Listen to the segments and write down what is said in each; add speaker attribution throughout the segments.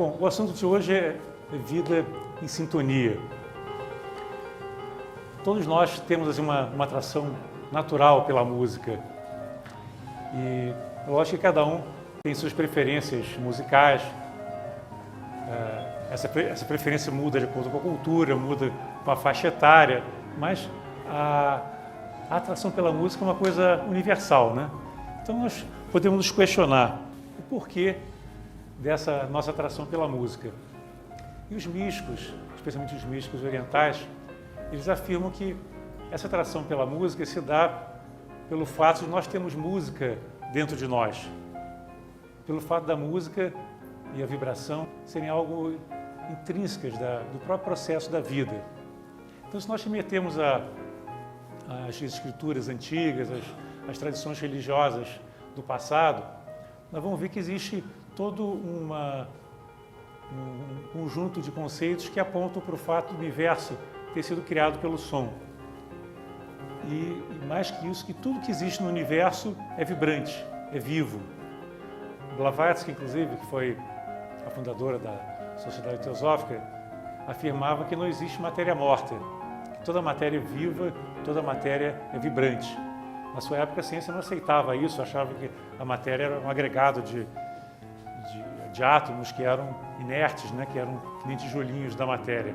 Speaker 1: Bom, o assunto de hoje é vida em sintonia. Todos nós temos assim, uma atração natural pela música. E eu acho que cada um tem suas preferências musicais. Essa preferência muda de acordo com a cultura, muda com a faixa etária, mas a atração pela música é uma coisa universal, né? Então nós podemos nos questionar o porquê dessa nossa atração pela música. E os místicos, especialmente os místicos orientais, eles afirmam que essa atração pela música se dá pelo fato de nós termos música dentro de nós, pelo fato da música e a vibração serem algo intrínsecas do próprio processo da vida. Então, se nós remetemos às escrituras antigas, às tradições religiosas do passado, nós vamos ver que existe todo um conjunto de conceitos que apontam para o fato do universo ter sido criado pelo som. E mais que isso, que tudo que existe no universo é vibrante, é vivo. Blavatsky, inclusive, que foi a fundadora da Sociedade Teosófica, afirmava que não existe matéria morta, que toda matéria é viva, toda matéria é vibrante. Na sua época, a ciência não aceitava isso, achava que a matéria era um agregado de átomos que eram inertes, né, que eram que nem tijolinhos da matéria.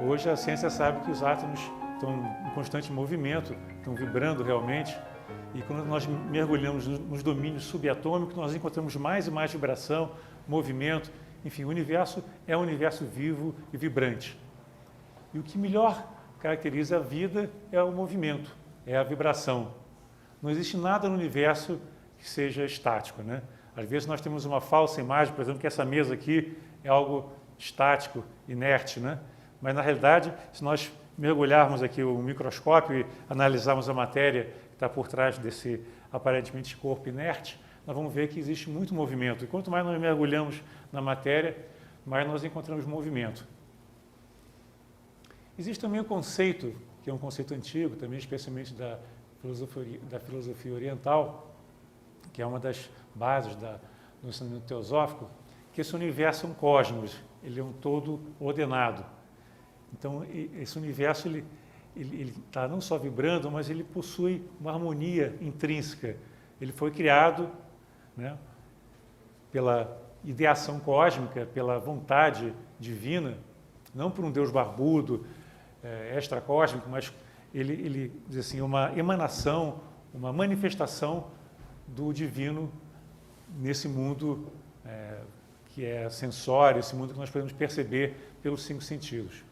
Speaker 1: Hoje a ciência sabe que os átomos estão em constante movimento, estão vibrando realmente, e quando nós mergulhamos nos domínios subatômicos, nós encontramos mais e mais vibração, movimento, enfim, o universo é um universo vivo e vibrante. E o que melhor caracteriza a vida é o movimento, é a vibração. Não existe nada no universo que seja estático, né? Às vezes nós temos uma falsa imagem, por exemplo, que essa mesa aqui é algo estático, inerte, né? Mas na realidade, se nós mergulharmos aqui o microscópio e analisarmos a matéria que está por trás desse aparentemente corpo inerte, nós vamos ver que existe muito movimento. E quanto mais nós mergulhamos na matéria, mais nós encontramos movimento. Existe também o conceito, que é um conceito antigo, também especialmente da filosofia oriental, que é uma das bases do ensinamento teosófico, que esse universo é um cosmos, ele é um todo ordenado. Então, esse universo ele está não só vibrando, mas ele possui uma harmonia intrínseca. Ele foi criado, né, pela ideação cósmica, pela vontade divina, não por um Deus barbudo, extracósmico, mas ele diz assim, uma emanação, uma manifestação do divino nesse mundo que é sensório, esse mundo que nós podemos perceber pelos 5 sentidos.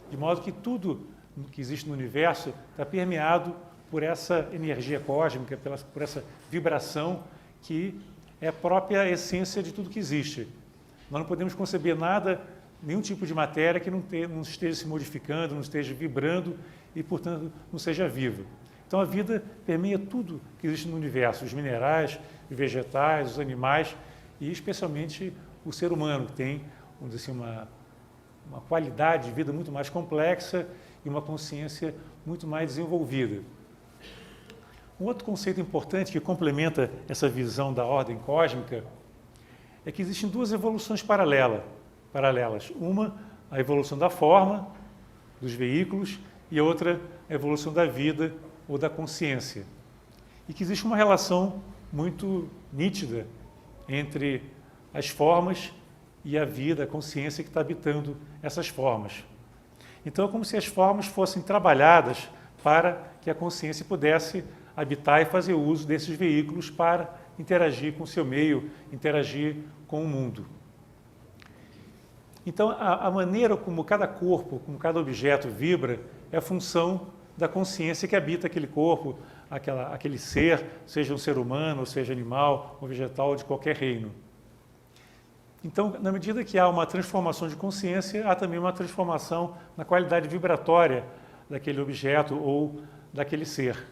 Speaker 1: De modo que tudo que existe no universo está permeado por essa energia cósmica, por essa vibração que é a própria essência de tudo que existe. Nós não podemos conceber nada, nenhum tipo de matéria que não esteja se modificando, não esteja vibrando e, portanto, não seja viva. Então, a vida permeia tudo que existe no universo, os minerais, os vegetais, os animais e, especialmente, o ser humano, que tem, vamos dizer assim, uma qualidade de vida muito mais complexa e uma consciência muito mais desenvolvida. Um outro conceito importante que complementa essa visão da ordem cósmica é que existem 2 evoluções paralelas. Uma, a evolução da forma, dos veículos, e a outra, a evolução da vida ou da consciência. E que existe uma relação muito nítida entre as formas e a vida, a consciência que está habitando essas formas. Então, é como se as formas fossem trabalhadas para que a consciência pudesse habitar e fazer uso desses veículos para interagir com o seu meio, interagir com o mundo. Então, a maneira como cada corpo, como cada objeto vibra, é a função da consciência que habita aquele corpo, aquele ser, seja um ser humano, seja animal, ou vegetal, ou de qualquer reino. Então, na medida que há uma transformação de consciência, há também uma transformação na qualidade vibratória daquele objeto ou daquele ser.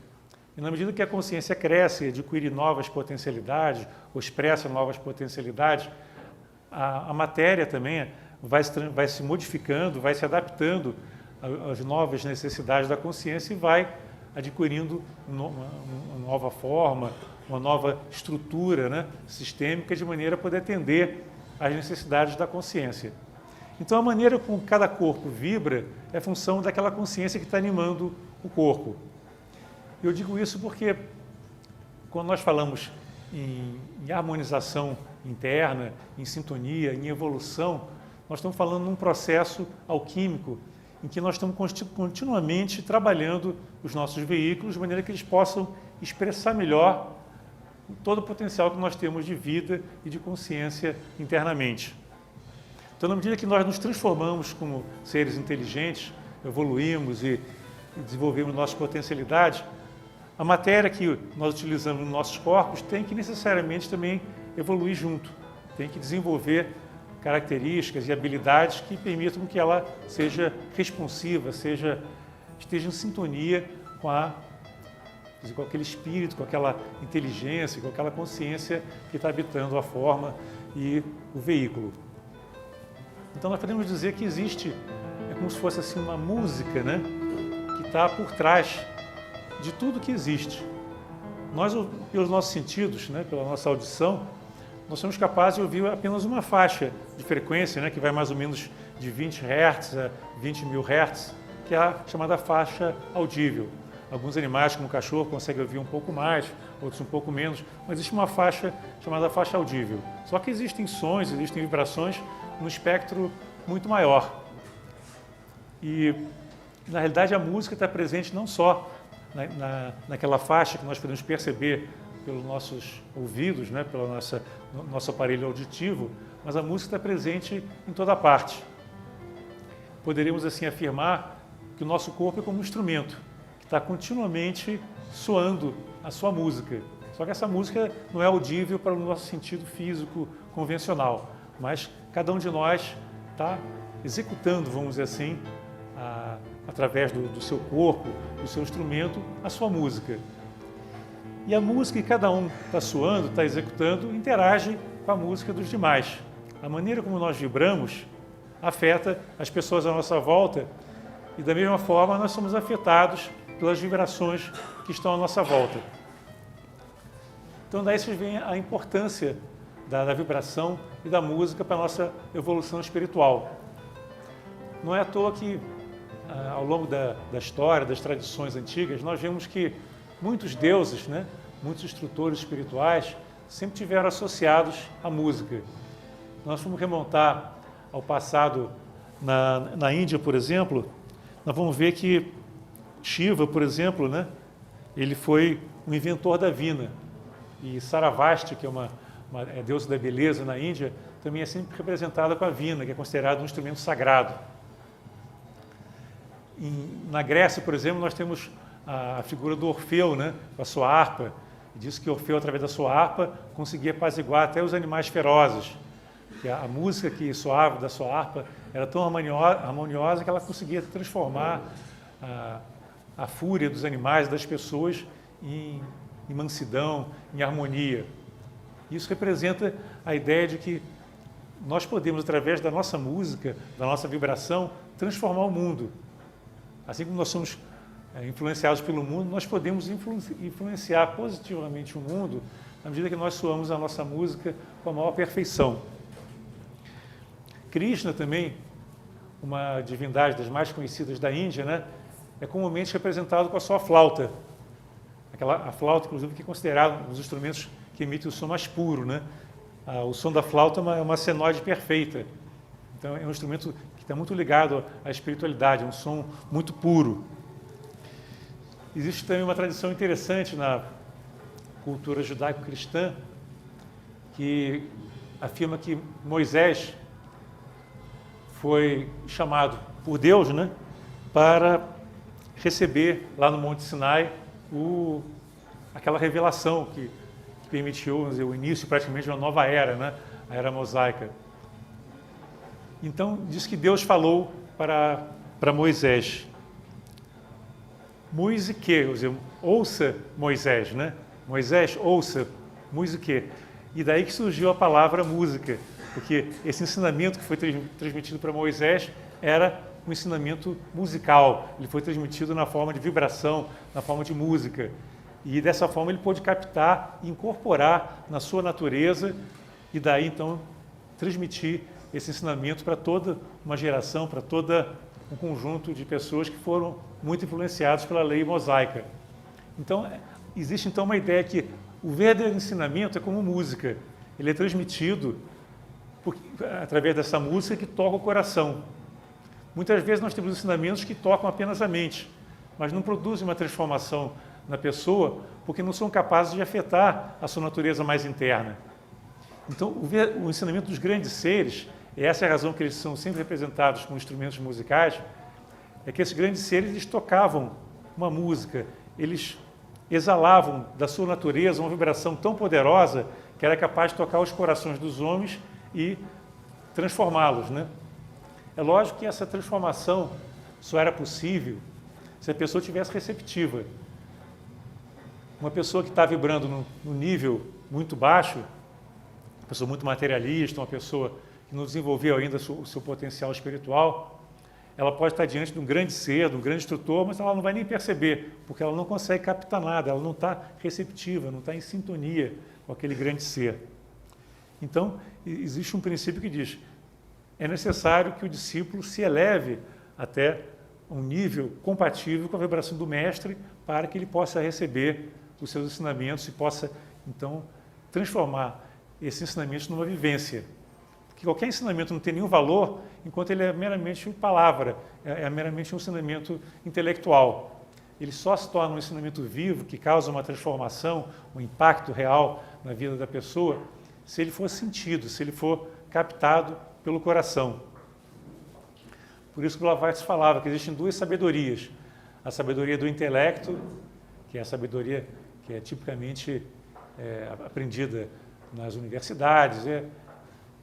Speaker 1: E na medida que a consciência cresce, adquire novas potencialidades, ou expressa novas potencialidades, a matéria também vai se modificando, vai se adaptando às novas necessidades da consciência e vai adquirindo uma nova forma, uma nova estrutura, né, sistêmica, de maneira a poder atender às necessidades da consciência. Então, a maneira como cada corpo vibra é função daquela consciência que está animando o corpo. Eu digo isso porque, quando nós falamos em harmonização interna, em sintonia, em evolução, nós estamos falando num processo alquímico em que nós estamos continuamente trabalhando os nossos veículos de maneira que eles possam expressar melhor todo o potencial que nós temos de vida e de consciência internamente. Então, na medida que nós nos transformamos como seres inteligentes, evoluímos e desenvolvemos nossas potencialidades, a matéria que nós utilizamos nos nossos corpos tem que necessariamente também evoluir junto, tem que desenvolver características e habilidades que permitam que ela seja responsiva, esteja em sintonia com aquele espírito, com aquela inteligência, com aquela consciência que está habitando a forma e o veículo. Então, nós podemos dizer que existe, é como se fosse assim uma música, né, que está por trás de tudo que existe. Nós, pelos nossos sentidos, né, pela nossa audição, nós somos capazes de ouvir apenas uma faixa de frequência, né, que vai mais ou menos de 20 Hz a 20 mil Hz, que é a chamada faixa audível. Alguns animais, como o cachorro, conseguem ouvir um pouco mais, outros um pouco menos, mas existe uma faixa chamada faixa audível. Só que existem sons, existem vibrações num espectro muito maior. E, na realidade, a música está presente não só naquela faixa que nós podemos perceber pelos nossos ouvidos, né, pelo nosso aparelho auditivo, mas a música está presente em toda parte. Poderíamos, assim, afirmar que o nosso corpo é como um instrumento, que está continuamente soando a sua música. Só que essa música não é audível para o nosso sentido físico convencional, mas cada um de nós está executando, vamos dizer assim, através do seu corpo, do seu instrumento, a sua música. E a música que cada um está soando, está executando, interage com a música dos demais. A maneira como nós vibramos afeta as pessoas à nossa volta e, da mesma forma, nós somos afetados pelas vibrações que estão à nossa volta. Então, daí vocês veem a importância da vibração e da música para a nossa evolução espiritual. Não é à toa que, ao longo da história, das tradições antigas, nós vemos que muitos deuses, né, muitos instrutores espirituais, sempre tiveram associados à música. Nós vamos remontar ao passado na Índia, por exemplo, nós vamos ver que Shiva, por exemplo, né, ele foi um inventor da vina. E Saravasti, que é uma deusa da beleza na Índia, também é sempre representada com a vina, que é considerado um instrumento sagrado. Na Grécia, por exemplo, nós temos a figura do Orfeu, né, com a sua harpa. E diz que Orfeu, através da sua harpa, conseguia apaziguar até os animais ferozes. Que a música que soava da sua harpa era tão harmoniosa que ela conseguia transformar a fúria dos animais, das pessoas, em mansidão, em harmonia. Isso representa a ideia de que nós podemos, através da nossa música, da nossa vibração, transformar o mundo. Assim como nós somos influenciados pelo mundo, nós podemos influenciar positivamente o mundo na medida que nós soamos a nossa música com a maior perfeição. Krishna também, uma divindade das mais conhecidas da Índia, né, é comumente representado com a sua flauta. A flauta, inclusive, que é considerada um dos instrumentos que emite o som mais puro, né? O som da flauta é uma senoide perfeita. Então, é um instrumento que está muito ligado à espiritualidade, é um som muito puro. Existe também uma tradição interessante na cultura judaico-cristã que afirma que Moisés foi chamado por Deus, né, para receber lá no Monte Sinai aquela revelação que permitiu, vamos dizer, o início praticamente de uma nova era, né, a era mosaica. Então, diz que Deus falou para Moisés: musique, ou seja, ouça Moisés, né? Moisés, ouça, musique. E daí que surgiu a palavra música, porque esse ensinamento que foi transmitido para Moisés era um ensinamento musical. Ele foi transmitido na forma de vibração, na forma de música. E dessa forma ele pôde captar e incorporar na sua natureza e daí então transmitir esse ensinamento para toda uma geração, para todo um conjunto de pessoas que foram muito influenciados pela lei mosaica. Então, existe então uma ideia que o verdadeiro ensinamento é como música. Ele é transmitido através dessa música que toca o coração. Muitas vezes nós temos ensinamentos que tocam apenas a mente, mas não produzem uma transformação na pessoa porque não são capazes de afetar a sua natureza mais interna. Então, o ensinamento dos grandes seres, e essa é a razão que eles são sempre representados com instrumentos musicais, é que esses grandes seres eles tocavam uma música, eles exalavam da sua natureza uma vibração tão poderosa que era capaz de tocar os corações dos homens e transformá-los, né? É lógico que essa transformação só era possível se a pessoa tivesse receptiva. Uma pessoa que está vibrando no nível muito baixo, uma pessoa muito materialista, uma pessoa que não desenvolveu ainda o seu potencial espiritual, ela pode estar diante de um grande ser, de um grande instrutor, mas ela não vai nem perceber, porque ela não consegue captar nada, ela não está receptiva, não está em sintonia com aquele grande ser. Então, existe um princípio que diz, é necessário que o discípulo se eleve até um nível compatível com a vibração do mestre para que ele possa receber os seus ensinamentos e possa, então, transformar esses ensinamentos numa vivência. Porque qualquer ensinamento não tem nenhum valor enquanto ele é meramente uma palavra, é meramente um ensinamento intelectual. Ele só se torna um ensinamento vivo, que causa uma transformação, um impacto real na vida da pessoa, se ele for sentido, se ele for captado pelo coração. Por isso que o Blavatsky falava que existem duas sabedorias. A sabedoria do intelecto, que é a sabedoria que é tipicamente aprendida nas universidades, é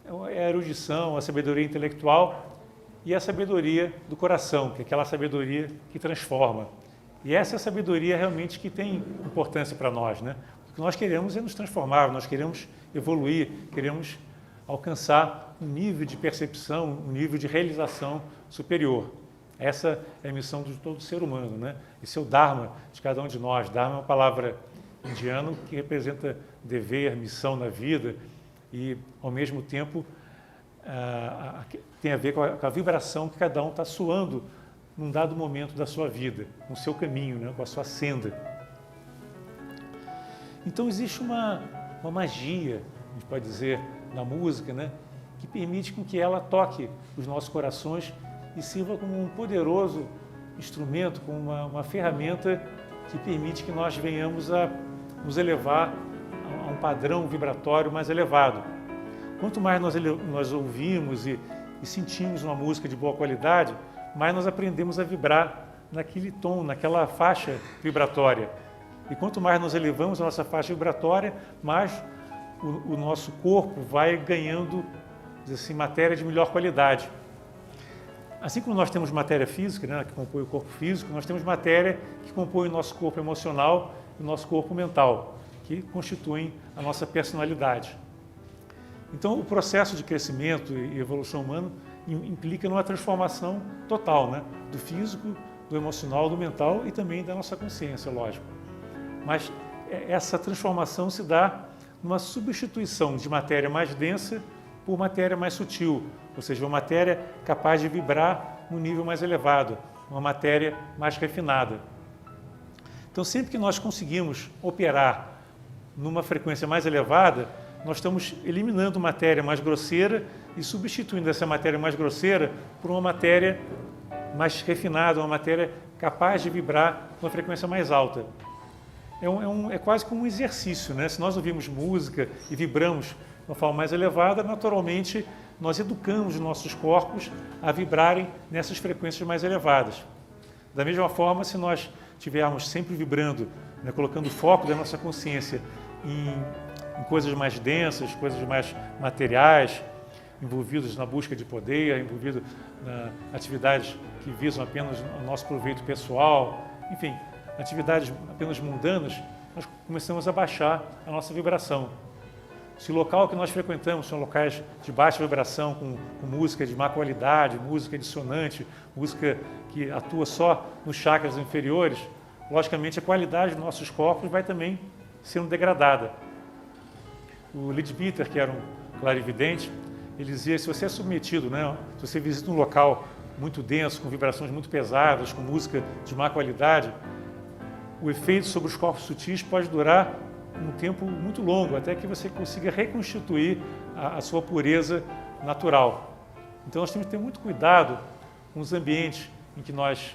Speaker 1: a erudição, a sabedoria intelectual, e a sabedoria do coração, que é aquela sabedoria que transforma. E essa é a sabedoria realmente que tem importância para nós, né? O que nós queremos é nos transformar, nós queremos evoluir, queremos alcançar um nível de percepção, um nível de realização superior. Essa é a missão de todo ser humano, né? Esse é o Dharma de cada um de nós. Dharma é uma palavra indiana que representa dever, missão na vida e, ao mesmo tempo, tem a ver com a vibração que cada um está soando num dado momento da sua vida, no seu caminho, né? Com a sua senda. Então, existe uma magia, a gente pode dizer, na música, né? Que permite com que ela toque os nossos corações e sirva como um poderoso instrumento, como uma ferramenta que permite que nós venhamos a nos elevar a um padrão vibratório mais elevado. Quanto mais nós ouvimos e sentimos uma música de boa qualidade, mais nós aprendemos a vibrar naquele tom, naquela faixa vibratória. E quanto mais nós elevamos a nossa faixa vibratória, mais o nosso corpo vai ganhando, assim, matéria de melhor qualidade. Assim como nós temos matéria física, né, que compõe o corpo físico, nós temos matéria que compõe o nosso corpo emocional e o nosso corpo mental, que constituem a nossa personalidade. Então, o processo de crescimento e evolução humana implica numa transformação total, né, do físico, do emocional, do mental e também da nossa consciência, lógico. Mas essa transformação se dá numa substituição de matéria mais densa por matéria mais sutil, ou seja, uma matéria capaz de vibrar num nível mais elevado, uma matéria mais refinada. Então, sempre que nós conseguimos operar numa frequência mais elevada, nós estamos eliminando matéria mais grosseira e substituindo essa matéria mais grosseira por uma matéria mais refinada, uma matéria capaz de vibrar numa frequência mais alta. É quase como um exercício, né? Se nós ouvimos música e vibramos de uma forma mais elevada, naturalmente nós educamos os nossos corpos a vibrarem nessas frequências mais elevadas. Da mesma forma, se nós estivermos sempre vibrando, né, colocando o foco da nossa consciência em coisas mais densas, coisas mais materiais, envolvidos na busca de poder, envolvidos em atividades que visam apenas o nosso proveito pessoal, enfim, atividades apenas mundanas, nós começamos a baixar a nossa vibração. Se o local que nós frequentamos são locais de baixa vibração, com música de má qualidade, música dissonante, música que atua só nos chakras inferiores, logicamente a qualidade dos nossos corpos vai também sendo degradada. O Leadbeater, que era um clarividente, ele dizia, se você é submetido, né, se você visita um local muito denso, com vibrações muito pesadas, com música de má qualidade, o efeito sobre os corpos sutis pode durar um tempo muito longo, até que você consiga reconstituir a sua pureza natural. Então nós temos que ter muito cuidado com os ambientes em que nós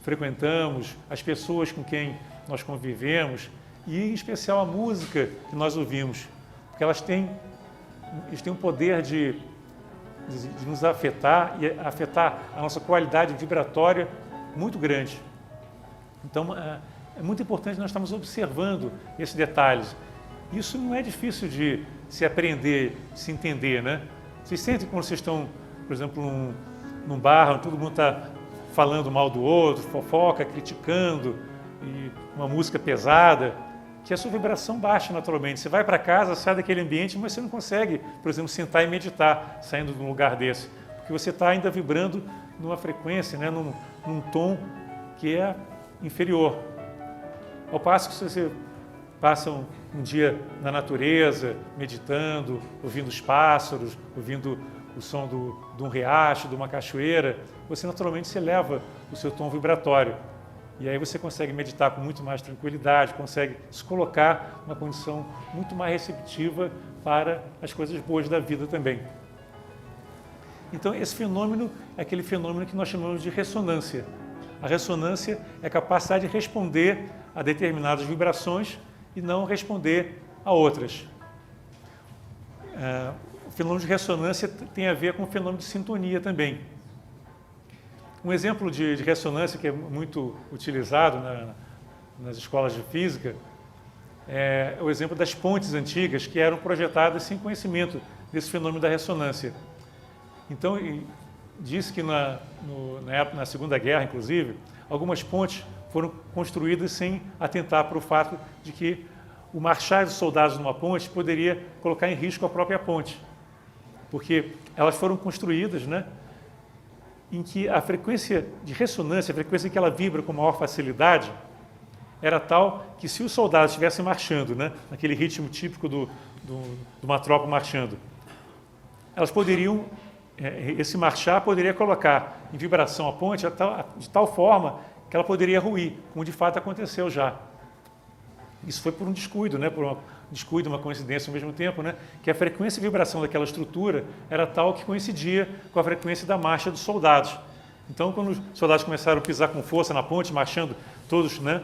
Speaker 1: frequentamos, as pessoas com quem nós convivemos e, em especial, a música que nós ouvimos, porque eles têm o poder de nos afetar e afetar a nossa qualidade vibratória muito grande. Então, é muito importante nós estarmos observando esses detalhes. Isso não é difícil de se aprender, de se entender, né? Vocês sentem quando vocês estão, por exemplo, num bar, onde todo mundo está falando mal do outro, fofoca, criticando, e uma música pesada, que a sua vibração baixa naturalmente. Você vai para casa, sai daquele ambiente, mas você não consegue, por exemplo, sentar e meditar saindo de um lugar desse, porque você está ainda vibrando numa frequência, né, num tom que é inferior. Ao passo que você passa um dia na natureza, meditando, ouvindo os pássaros, ouvindo o som de um riacho, de uma cachoeira, você naturalmente se eleva o seu tom vibratório. E aí você consegue meditar com muito mais tranquilidade, consegue se colocar numa condição muito mais receptiva para as coisas boas da vida também. Então, esse fenômeno é aquele fenômeno que nós chamamos de ressonância. A ressonância é a capacidade de responder a determinadas vibrações e não responder a outras. O fenômeno de ressonância tem a ver com o fenômeno de sintonia também. Um exemplo de ressonância que é muito utilizado nas escolas de física é o exemplo das pontes antigas que eram projetadas sem conhecimento desse fenômeno da ressonância. Então, diz que na Segunda Guerra, inclusive, algumas pontes foram construídas sem atentar para o fato de que o marchar dos soldados numa ponte poderia colocar em risco a própria ponte, porque elas foram construídas, né, em que a frequência de ressonância, a frequência em que ela vibra com maior facilidade, era tal que se os soldados estivessem marchando, né, naquele ritmo típico de uma tropa marchando, elas poderiam, esse marchar poderia colocar em vibração a ponte de tal forma que ela poderia ruir, como de fato aconteceu já. Isso foi por um descuido, né, por um descuido, uma coincidência ao mesmo tempo, né, que a frequência de vibração daquela estrutura era tal que coincidia com a frequência da marcha dos soldados. Então, quando os soldados começaram a pisar com força na ponte, marchando todos, né,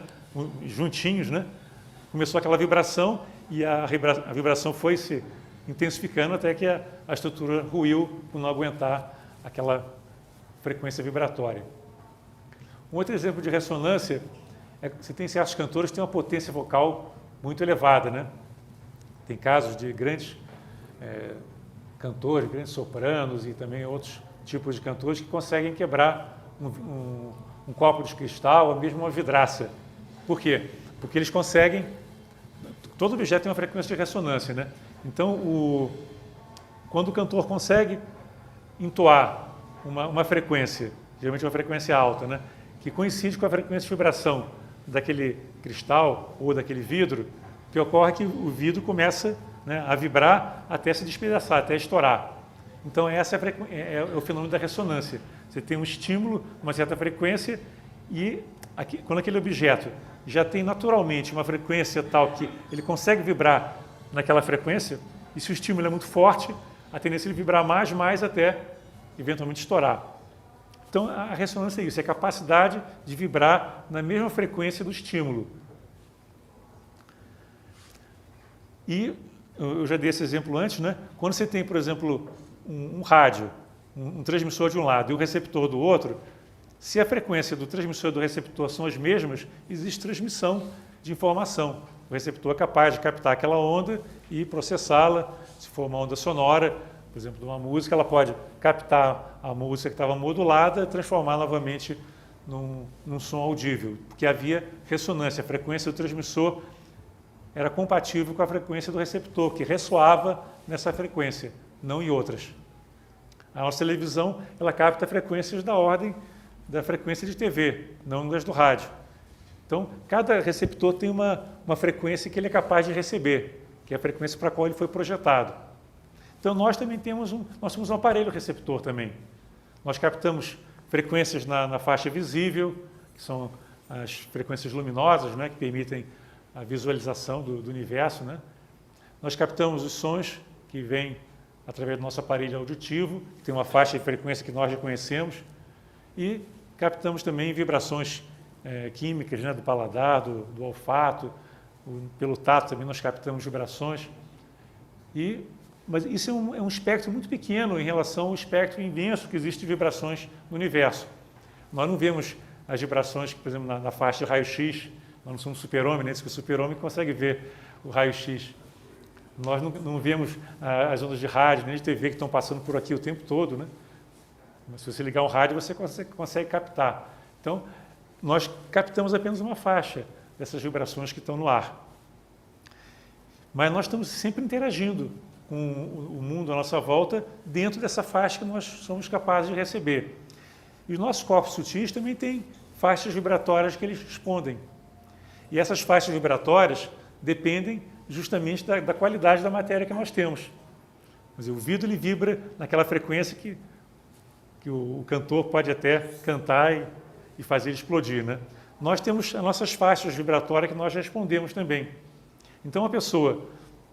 Speaker 1: juntinhos, né, começou aquela vibração e a vibração foi se intensificando até que a estrutura ruiu por não aguentar aquela frequência vibratória. Um outro exemplo de ressonância é que você tem certos cantores que têm uma potência vocal muito elevada, né? Tem casos de grandes cantores, grandes sopranos e também outros tipos de cantores que conseguem quebrar um copo de cristal ou mesmo uma vidraça. Por quê? Porque eles conseguem... Todo objeto tem uma frequência de ressonância, né? Então, quando o cantor consegue entoar uma frequência, geralmente uma frequência alta, né, que coincide com a frequência de vibração daquele cristal ou daquele vidro, o que ocorre é que o vidro começa, né, a vibrar até se despedaçar, até estourar. Então, essa é o fenômeno da ressonância. Você tem um estímulo, uma certa frequência, e quando aquele objeto já tem naturalmente uma frequência tal que ele consegue vibrar naquela frequência, e se o estímulo é muito forte, a tendência é ele vibrar mais até eventualmente estourar. Então, a ressonância é isso, é a capacidade de vibrar na mesma frequência do estímulo. E eu já dei esse exemplo antes, né? Quando você tem, por exemplo, um rádio, um transmissor de um lado e um receptor do outro, se a frequência do transmissor e do receptor são as mesmas, existe transmissão de informação. O receptor é capaz de captar aquela onda e processá-la. Se for uma onda sonora, por exemplo, de uma música, ela pode captar a música que estava modulada e transformar novamente num som audível, porque havia ressonância, a frequência do transmissor era compatível com a frequência do receptor, que ressoava nessa frequência, não em outras. A nossa televisão, ela capta frequências da ordem da frequência de TV, não das do rádio. Então, cada receptor tem uma frequência que ele é capaz de receber, que é a frequência para a qual ele foi projetado. Então nós também temos um aparelho receptor também. Nós captamos frequências na faixa visível, que são as frequências luminosas, né, que permitem a visualização do universo, né? Nós captamos os sons que vêm através do nosso aparelho auditivo, que tem uma faixa de frequência que nós reconhecemos, e captamos também vibrações químicas, né, do paladar, do olfato, pelo tato também nós captamos vibrações. Mas isso é um espectro muito pequeno em relação ao espectro imenso que existe de vibrações no universo. Nós não vemos as vibrações, por exemplo, na faixa de raio-x, nós não somos super-homem, né? Diz que o super-homem consegue ver o raio-x. Nós não vemos as ondas de rádio, nem de TV que estão passando por aqui o tempo todo, né? Mas se você ligar um rádio, você consegue captar. Então, nós captamos apenas uma faixa dessas vibrações que estão no ar. Mas nós estamos sempre interagindo com o mundo à nossa volta dentro dessa faixa que nós somos capazes de receber. E os nossos corpos sutis também têm faixas vibratórias que eles respondem. E essas faixas vibratórias dependem justamente da qualidade da matéria que nós temos. Quer dizer, o vidro ele vibra naquela frequência que o cantor pode até cantar e fazer explodir, né? Nós temos as nossas faixas vibratórias que nós respondemos também. Então, uma pessoa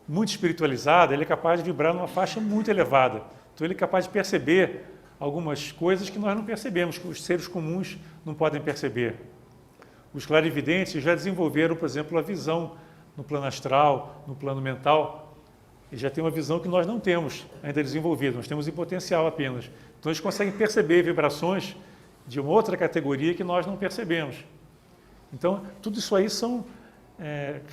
Speaker 1: muito espiritualizada, ele é capaz de vibrar numa faixa muito elevada. Então, ele é capaz de perceber algumas coisas que nós não percebemos, que os seres comuns não podem perceber. Os clarividentes já desenvolveram, por exemplo, a visão no plano astral, no plano mental, e já tem uma visão que nós não temos ainda desenvolvida, nós temos em potencial apenas. Então, eles conseguem perceber vibrações de uma outra categoria que nós não percebemos. Então, tudo isso aí são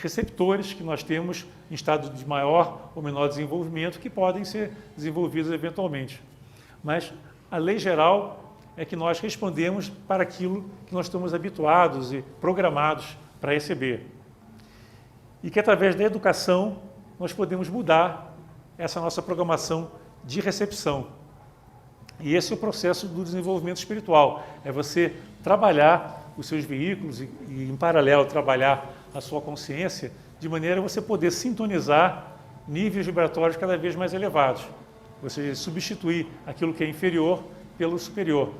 Speaker 1: receptores que nós temos em estado de maior ou menor desenvolvimento que podem ser desenvolvidos eventualmente. Mas a lei geral é que nós respondemos para aquilo que nós estamos habituados e programados para receber. E que através da educação nós podemos mudar essa nossa programação de recepção. E esse é o processo do desenvolvimento espiritual, é você trabalhar os seus veículos e em paralelo, trabalhar a sua consciência, de maneira a você poder sintonizar níveis vibratórios cada vez mais elevados. Você substituir aquilo que é inferior pelo superior.